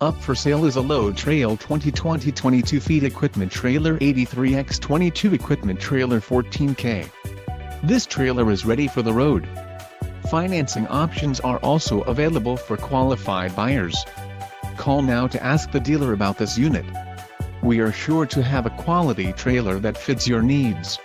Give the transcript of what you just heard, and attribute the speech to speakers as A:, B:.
A: Up for sale is a Load Trail 2020 22 feet equipment trailer 83x22 equipment trailer 14K. This trailer is ready for the road. Financing options are also available for qualified buyers. Call now to ask the dealer about this unit. We are sure to have a quality trailer that fits your needs.